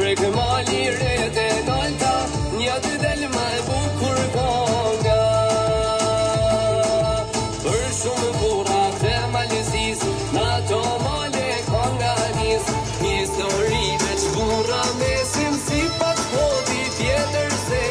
prek mali rete nalta, një të del ma e bukur konga. Për shumë burat e malësis, në to male konga nis, historive që bura mesin si pas poti tjetër se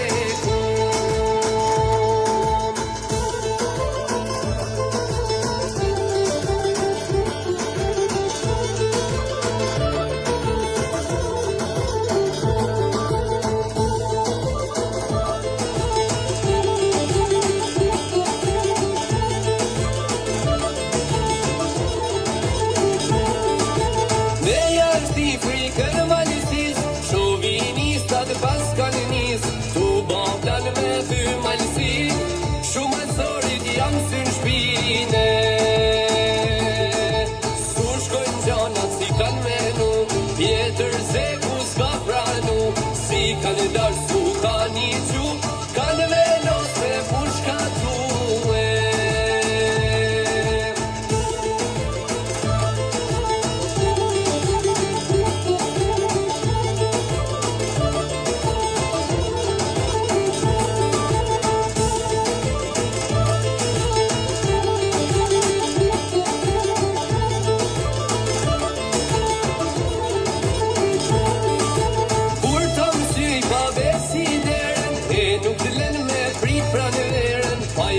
kanë darsu, kanë i gju, kanë velos me pushka tue.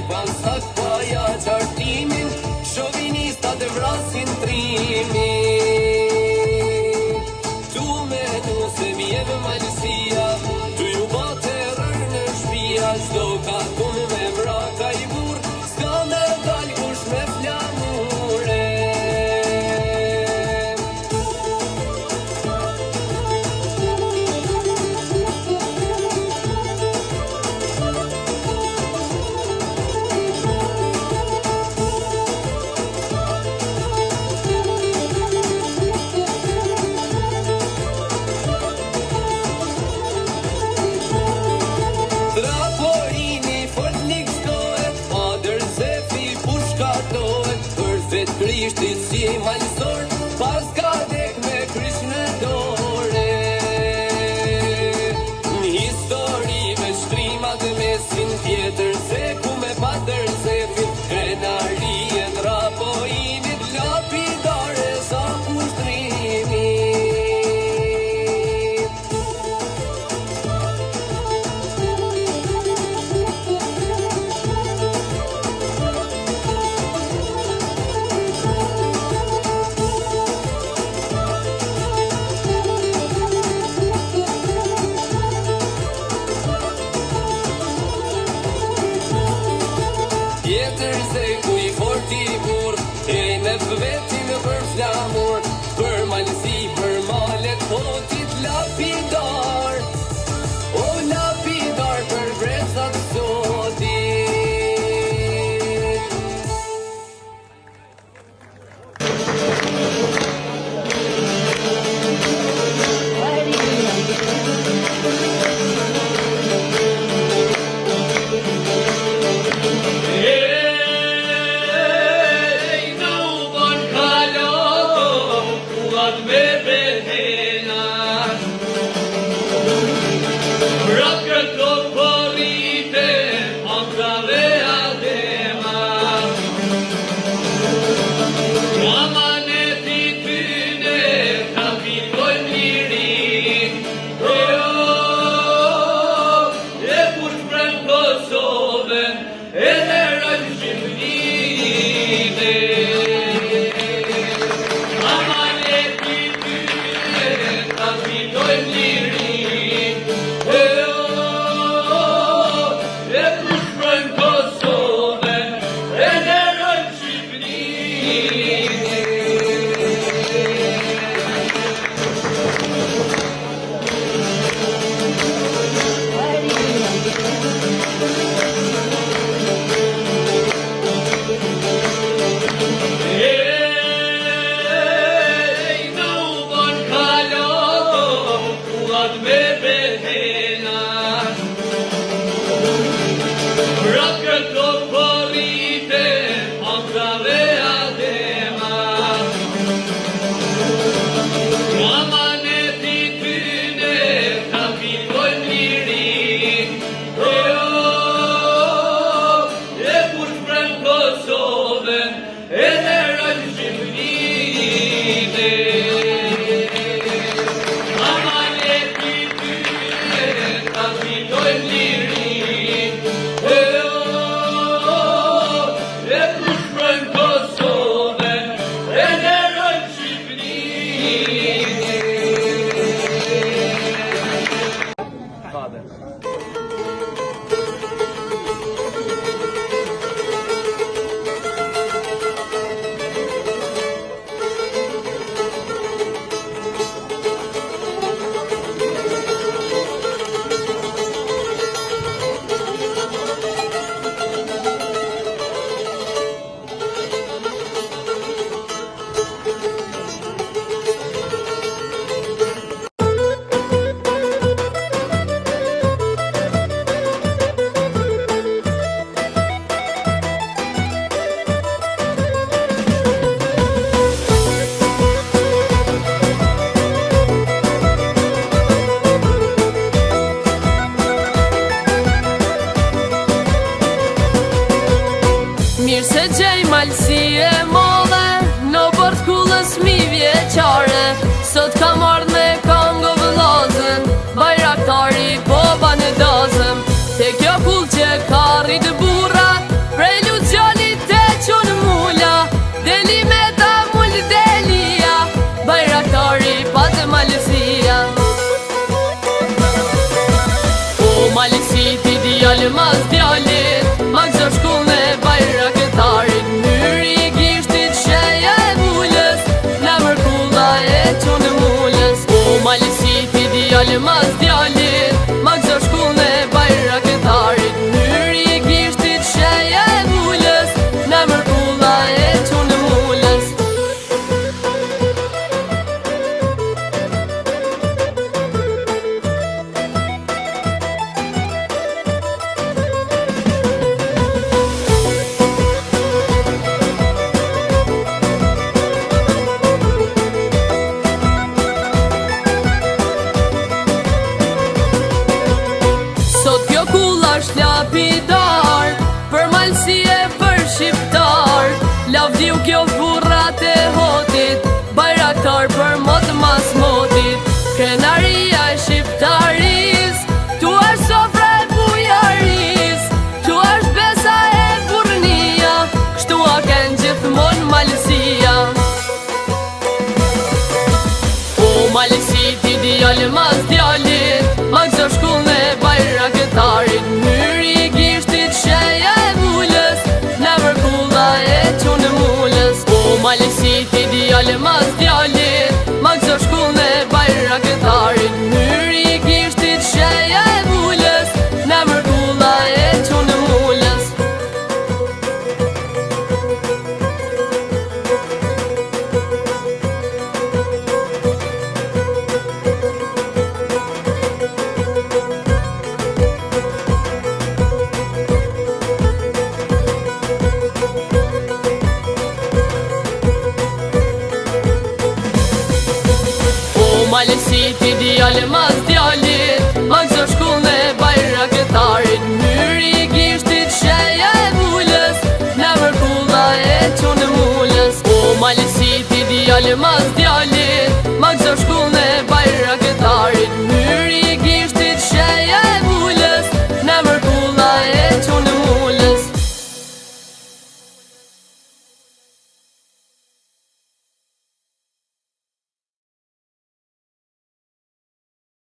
Pasat paja qartimin, shovinistat e vrasin trimin. Tu menu se vjeve malësia, tu ju bate rër në shpia, qdo ka kun me vraka i bur, s'ka me dal kush me flamure. Krishtit si malësor, pas ka dek me krysh në dore. Në historive shtrimat mesin tjetër se ku me patër zefin, krenarien rapoinit lapidare sa pushtrimi. Vetin për flamur, për malësi, për malet potit lapidar, o lapidar për brezat sotit. djali mas djalit, ma gjo shkullën e Bajraktarit. Nyri i gishtit sheja e vullës, në mërkulla e qunë mullës. Lapidar, për malsi e për shqiptar, lavdiu kjo burrat e hotit, Bajraktar për mot mas motit. Krenaria e shqiptaris, tu është sofra e bujaris, tu është besa e burnia, kështu a ken gjithmon malsia. O malsi ti djali mas djalit, ma gjo shkullën e Bajraktarit. Nyri i gishtit sheja e vullës, në mërkulla e qunë mullës. O malsi ti djali mas djalit, ma gjo shkullën e Bajraktarit. Nyri i gishtit sheja e vullës, në mërkulla e qunë mullës. Malsi ti djali mas djalit,